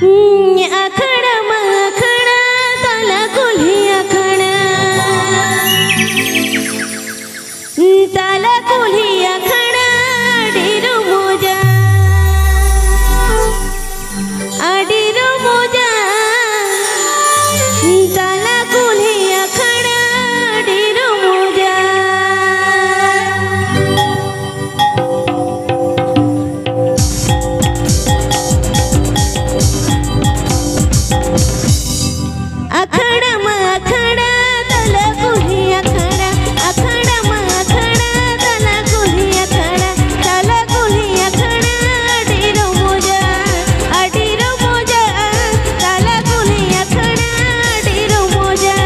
अखड़ा मखड़ा तला कुल्ही अखड़ा तला कुल्ही अखड़ा अडीरो मोजा अडीरो मोजा तला कुल्ही अखड़ा अडीरो मोजा अखड़ा मखड़ा तला कुल्ही अखड़ा अखड़ा मखड़ा तला कुल्ही अखड़ा तला कुल्ही अखड़ा अडीरो मोजा तला कुल्ही अखड़ा अडीरो मोजा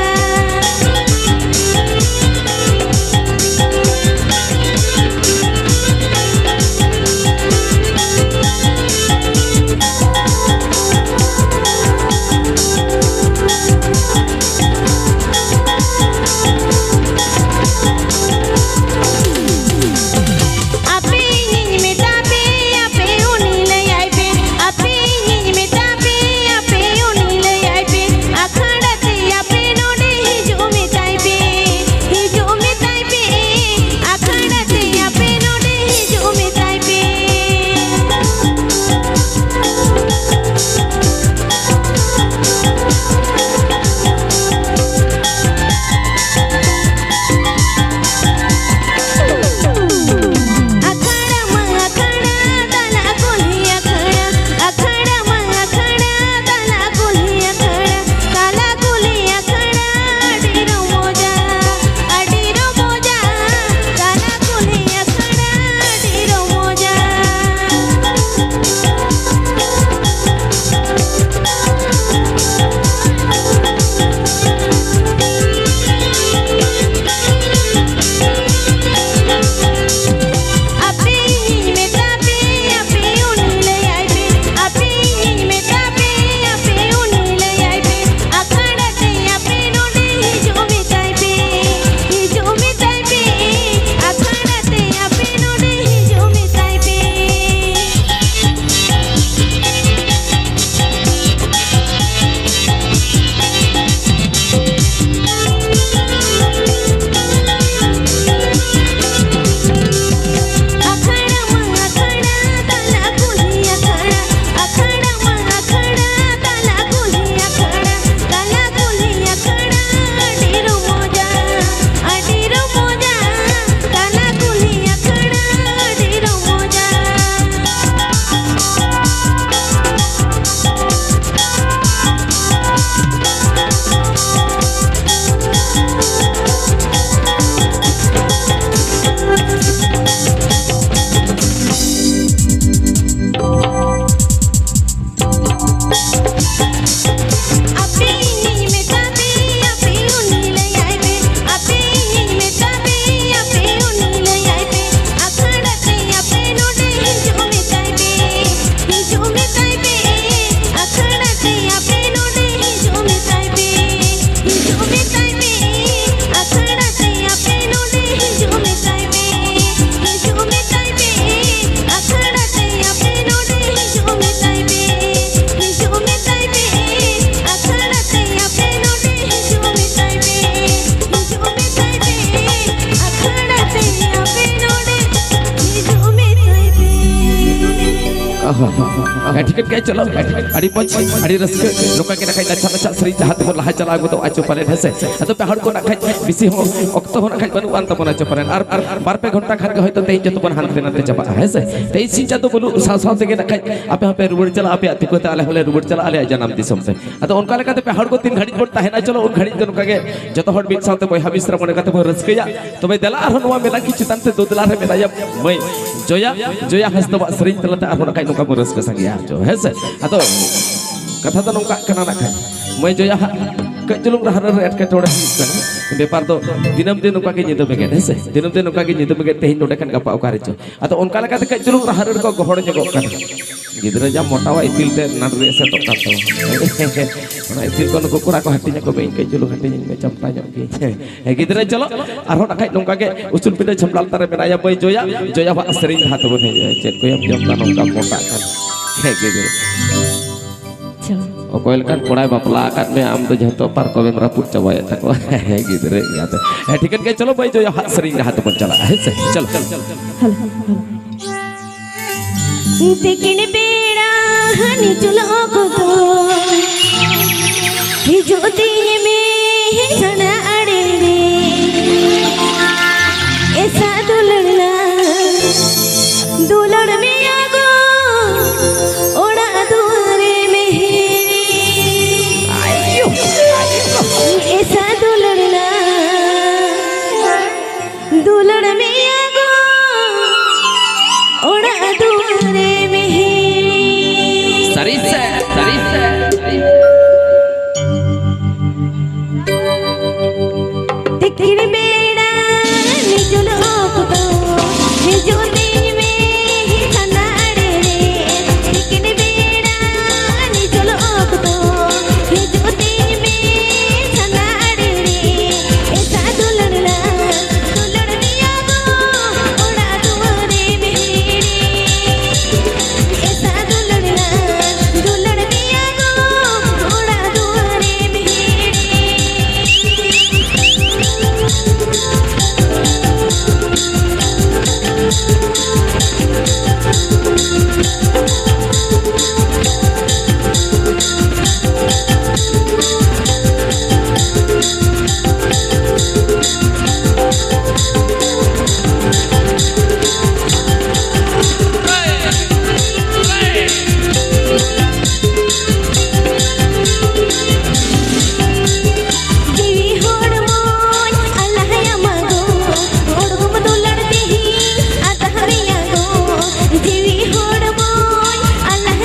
टिकट क्या चलो अड़ी पछ अड़ी रस्क लोका के नखाय अच्छा अच्छा सरी जहां तक लहा चला गो तो आचो पाले हसे अतो पेहड़ को नखाय बिसी हो अक्त हो नखाय बनु अंत बना चपरे आर बार पे घंटा खान के होय तो तेई जतो बन हानते नाते चपा हसे तेई सिंचा तो बोलू साव साव के नखाय आपे आपे रुबड़ चला आपे अति को ताले होले रुबड़ चला आले जन्म दिसम से अतो उनका लेकाते पेहड़ को 3 घड़ी पड़ता है ना चलो उन घड़ी तो के जतो हड़ बिक साथे बय हबिस रमण काते बो रस्कया तो बे दला हर नवा मेला की चितन से दो दला रे मेला या मय जोया जोया हस्तबा सरिन तलते आर नखाय नका बो रस्क संगिया जो हसे अतो कथा तो नका कना नखाय मय जोया कचलुंग रहर एटके तोड़े बेपार तो दिनम दिन नका के निदो बेगे हसे दिनम दिन नका के निदो बेगे तेहिन नोडे खान गपा ओकारे चो अतो उनका लेकाते कचलुंग रहर को गहड़ जगो कन गिदरा जा मोटावा इतिल ते नाडरे से तो कातो ना इतिल को नको कुरा को हटिnya को बेइन कचलु हटिnya में चंपा जो की गिदरा चलो आरो नखाय नोंका के उचुल पिटे छमलाल तारे मेनाया बय जोया जोया बा सरिन हाथ बने चेत को हम जमता नोंका मोटा kan गिदरा चलो Okoil kan korai bapla kan me am to jatuh par ko memra put coba ya tak gitu re ya tiket ke chalo bhai jo ya sering hat पर चला है से चलो देखने बेड़ा हनी चलो को तो ये जो दिन में सना अड़े रे ऐसा दुलड़ना दुलड़ में आगो ओड़ा दुआरे में ऐसा दुलड़ना दुलड़ में आगो ओड़ा दुआरे में सरिसे देखने बेड़ा निजुल ओकतो निजुल दिन में सना अड़े रे देखने बेड़ा निजुल ओकतो निजुल दिन में सना अड़े रे ऐसा दुलड़ना दुलड़ दिया गो ओड़ा दुआरे में ऐसा दुलड़ना दुलड़ दिया गो ओड़ा दुआरे में जीवी होड़ मोय अल्लाह या मागो होड़ गुम दुलड़ देही आता हरिया गो जीवी होड़ मोय अल्लाह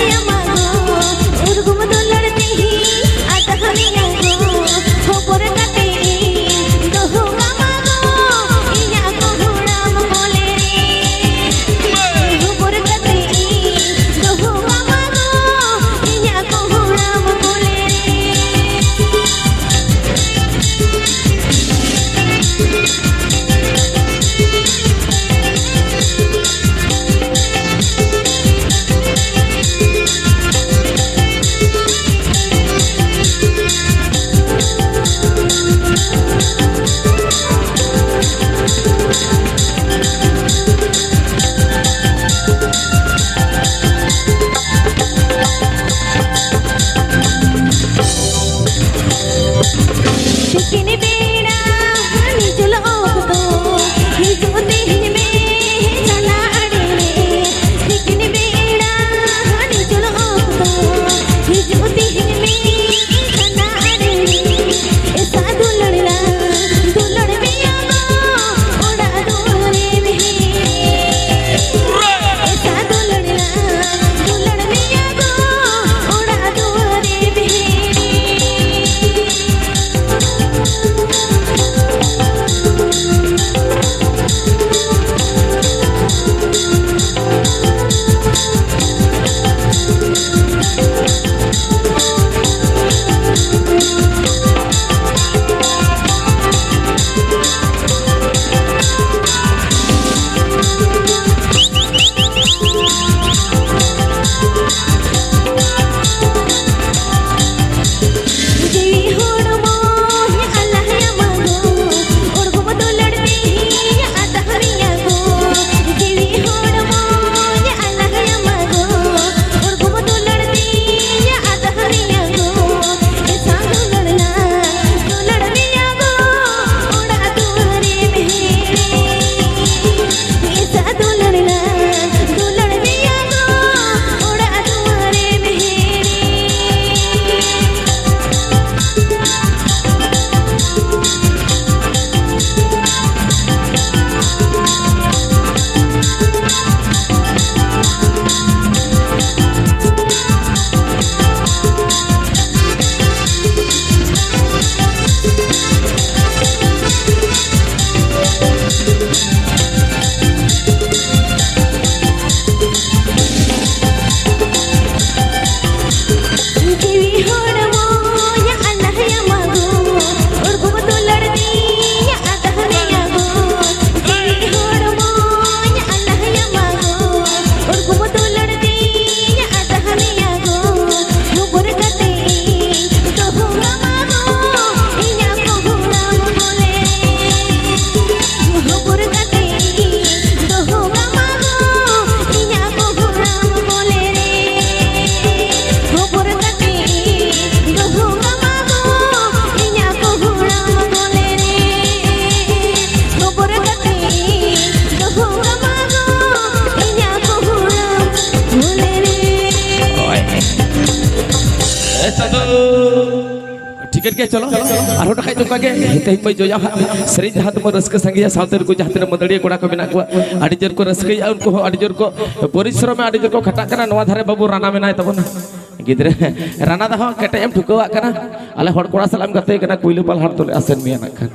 टिकट के चलो और खाई तो कागे तेज पे जोया सरी जहाँ तुम रस्क संगे साउथ को जहाँ तेरे मंदड़िया कोड़ा को बिना को आड़ी जोर को रस्क उनको आड़ी जोर को परिश्रम में आड़ी जोर को खटा करना नवा धारे बाबू राना में ना तब ना गिद्रे राना दा केटे एम ठुकवा करना अले हड़ कोड़ा सलाम करते करना कोइलू पाल हड़ तो आसेन मिया ना खान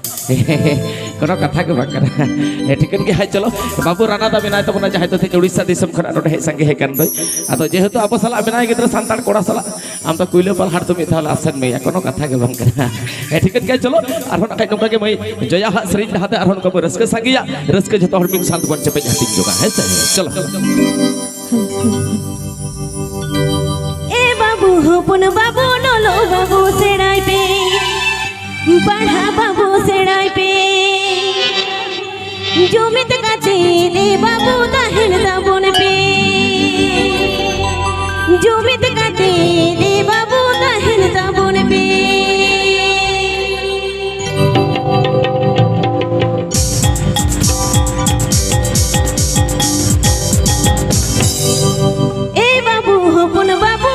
कोनो कथा के बात करना टिकट के हाय चलो बाबू राना दा बिना तब ना जहाँ तो थे उड़ीसा दिसम खड़ा नोटे हे संगे हे कान दई आतो जेहेतु अब सला बिना गिद्रे सांताड़ कोड़ा सला आम तो कोइलू पाल हड़ तो मिथा आसेन मिया कोनो कथा के बात करना टिकट के चलो और ना खाई नोका के मई जया श्री हाते और नोका को रस्क संगिया रस्क जतो हड़ मिन शांत बन चपे जाती जोगा है चलो बाबू होपुन बाबू नलो बाबू सेड़ाई पे बढ़ा बाबू सेड़ाई पे जुमित काचे ले बाबू दाहिन दाबुन पे जुमित काचे ले बाबू दाहिन दाबुन पे ए बाबू होपुन बाबू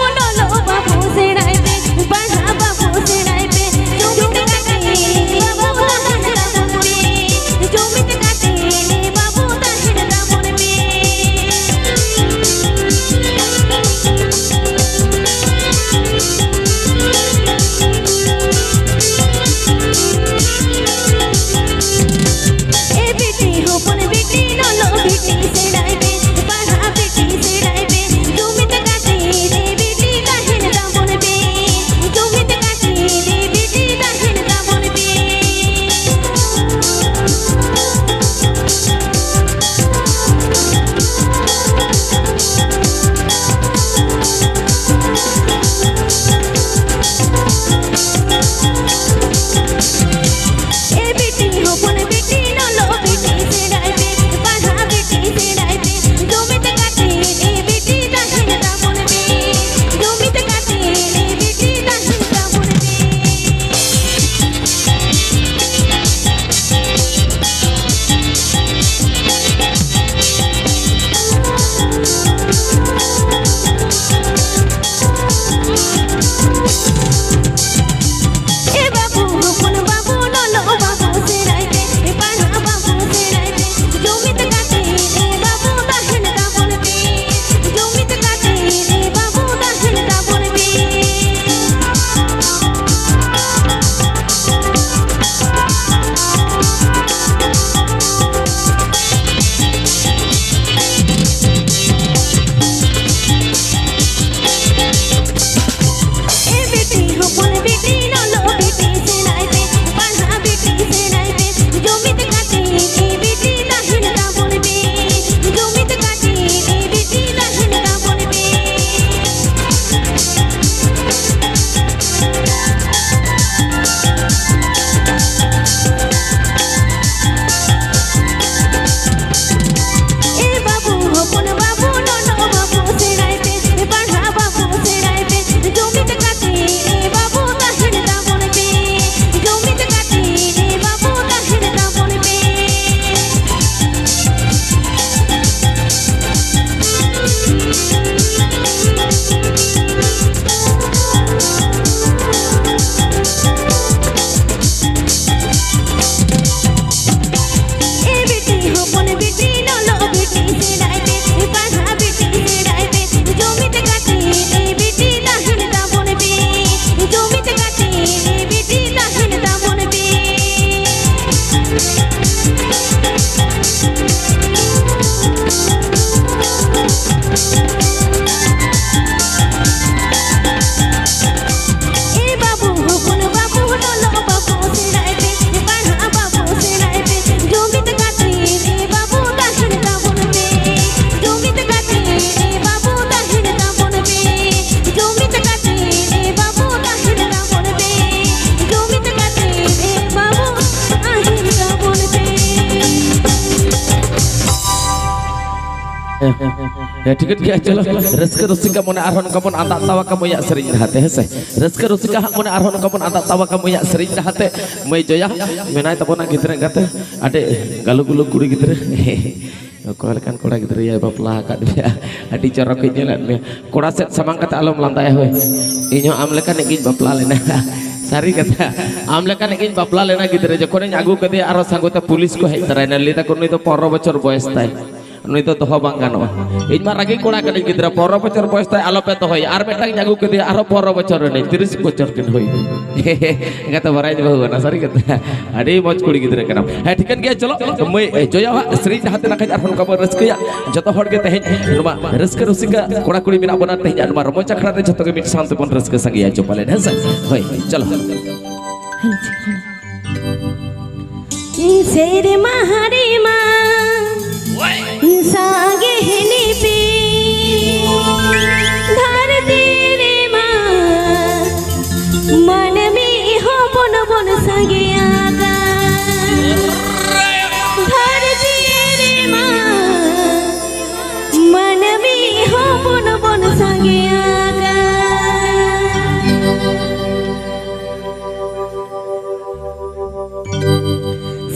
टिकट के चलो रस्क रसिका मन आरहन कमन आदा तावा का मया सरी रहते है से रस्क रसिका मन आरहन कमन आदा तावा का मया सरी रहते मैं जया मेनाय तबना गिद्रे गते आटे गालु गुलु कुड़ी गिद्रे Kau kan kau lagi teriak bapak kat dia, adi cara kerja lah. Kau rasa samang kata alam lantai hoy. Inyo amle kan ingin bapak lena. Sari kata amle kan ingin bapak lena gitu aja. Kau ni aku kata aras anggota polis ko hai terai nalita kau ni to poro bocor boys tay. Anu itu toh bangga no. Ini mah lagi kura kali kita poro bocor boys tay alop itu hoy. Arbetang jago ke dia aro poro bocor ni tiris bocor kan hoy. Kata barai juga na sari kata. Adi mau kuli kita kenam. Hei tiket dia colo. Kemui joya wa seri jahat nak kajar pun kabar rezeki ya. Jatuh harga teh. Rumah rezeki rusika kura kuli mina bonan teh jangan marah. Mau cakrat jatuh kemit santu pun rezeki sangi ya coba lihat hesa. Hoy colo. Seri maharima. सागे निपी धरती रे माँ मन में हो बन बन सागे आगा धरती रे माँ मन में हो बन बन सागे आगा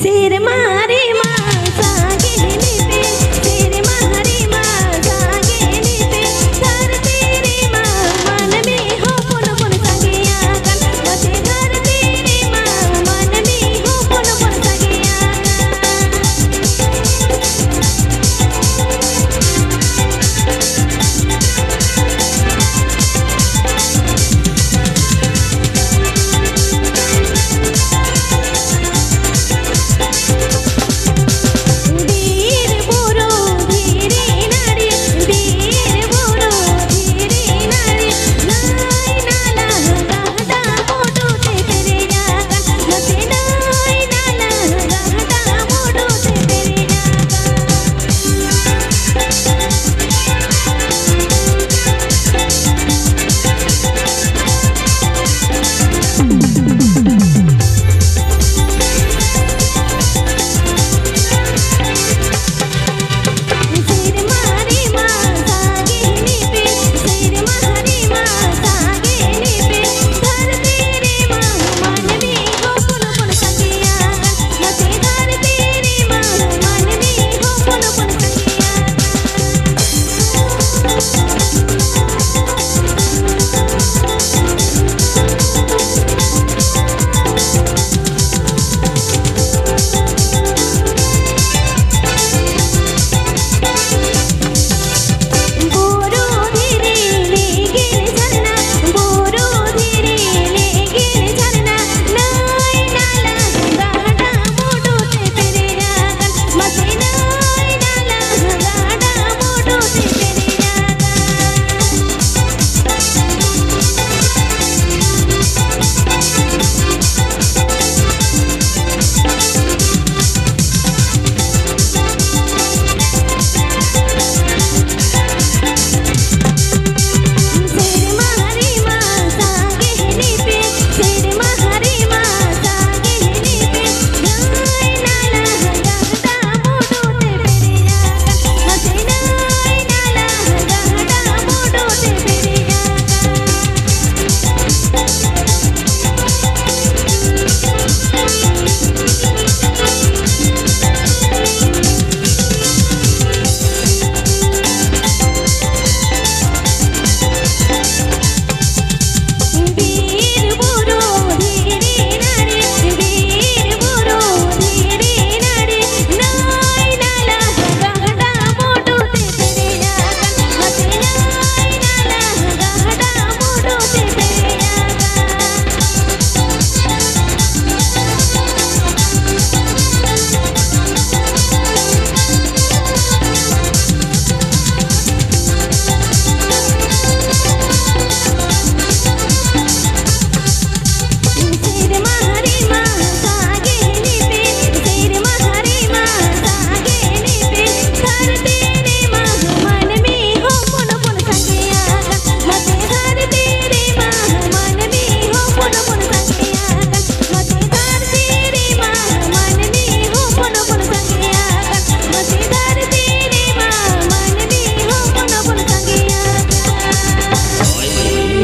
सिर मारे माँ सागे निपी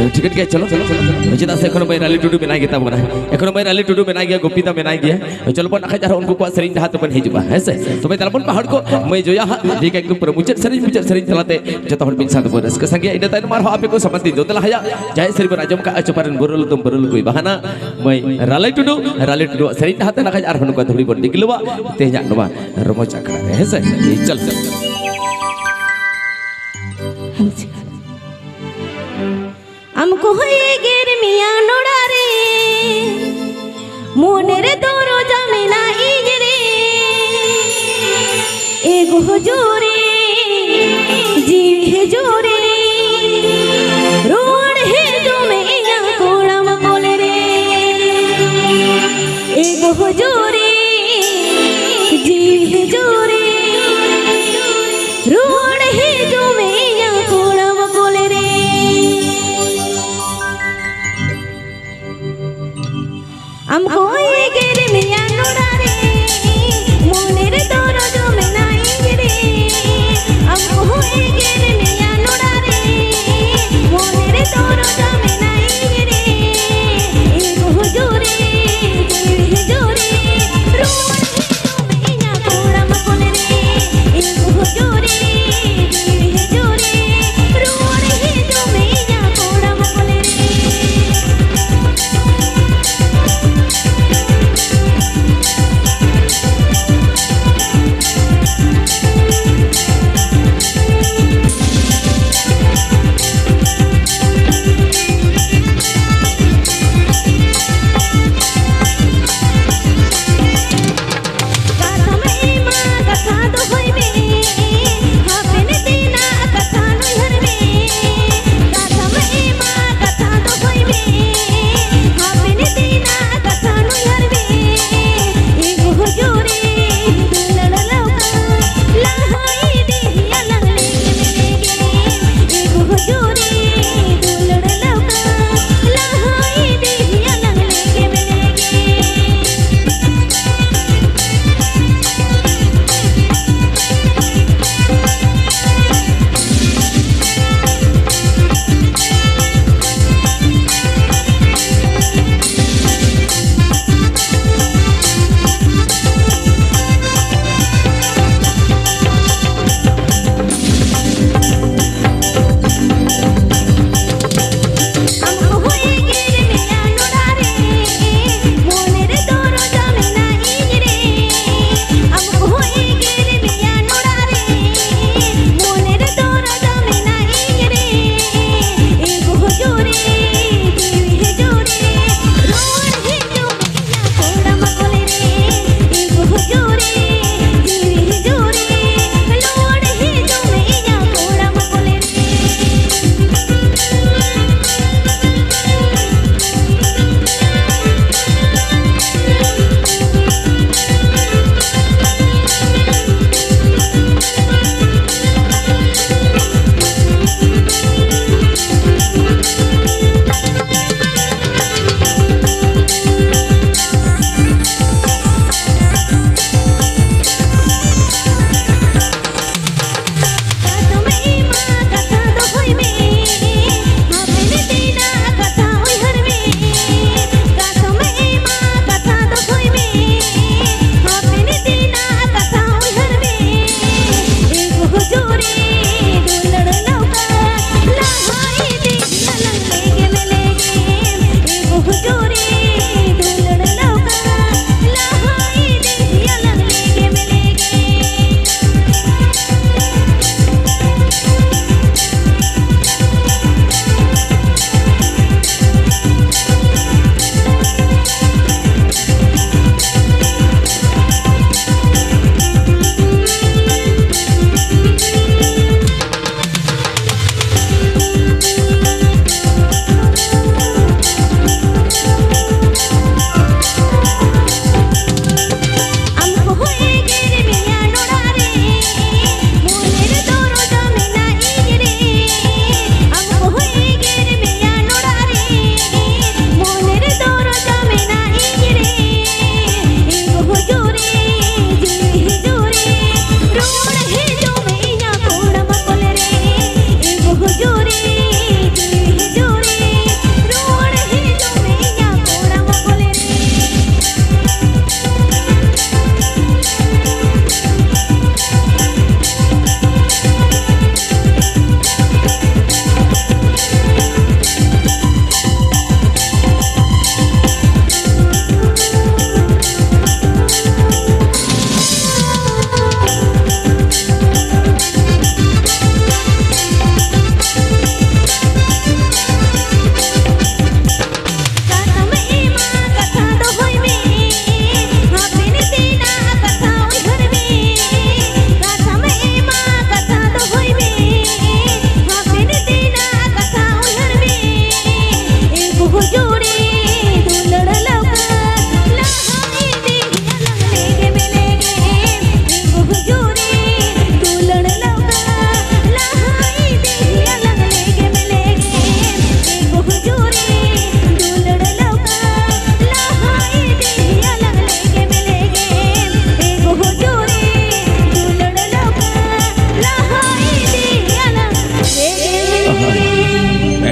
टिकट के चलो चेदा से एखोनो राली टुडू मेना गेता बना एखोनो राली टुडू मेना गया गोपीता मेना गया चलो बन नाखा जहां उनको को सरिन जहां तबन हिजुबा हेसे तबे तालबन पहाड़ को मैं जोया ठीक एकदम पूरा मुचर सरिन चलाते जतो हड़ बिन साथ बरस के संगे इन ताइन मार हो आपे को समझ दो तला हया जय श्री राजम का अचपरन बुरुल तुम बुरुल कोई बहाना मैं राली टुडू सरिन जहां नाखा आर हन को धुरी बन दिगलवा तेजा नवा रमो चक्रा हेसे चल हमको होए गिर मिया नोड़ा रे मोने रे दोरो जमीना इगरे एगो हुजूरी जीवी है जोरे रोड है जो में इया कोड़ा मकोले रे एगो हुजूरी जीवी है जोरे रोड है जो में इया कोड़ा मकोले रे हमको ये गिर मिया नोड़ा रे मोने रे दोरो जो में नाई रे हमको ये गिर मिया नोड़ा रे मोने रे दोरो जो में नाई रे एगो हुजूरी जीवी हुजूरी रोड जो में इया कोड़ा मकोले रे एगो हुजूरी जीवी हुजूरी रोड जो में इया कोड़ा मकोले रे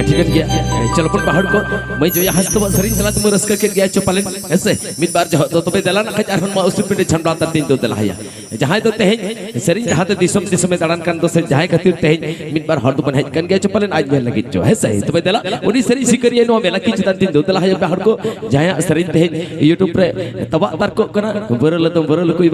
ठीक है चलो अपन पहाड़ को मैं जो यहाँ तो सरिंग चला तुम रस्क के गया चुपाले ऐसे मिड बार जो तो तबे दला ना खजार हम उस पे छंडा ता दिन दो दलाया जहां तो तेहे सरिंग जहां तो दिसम दिसम दड़ान कान तो से जहां खातिर तेहे मिड बार हर दुपन है कन गया चुपाले आज में लगी जो है सही तबे दला उनी सरी सिकरिए नो मेला की चिता दिन दो दलाया पहाड़ को जहां सरिंग तेहे यूट्यूब पे तबा तार को कना बरल कोई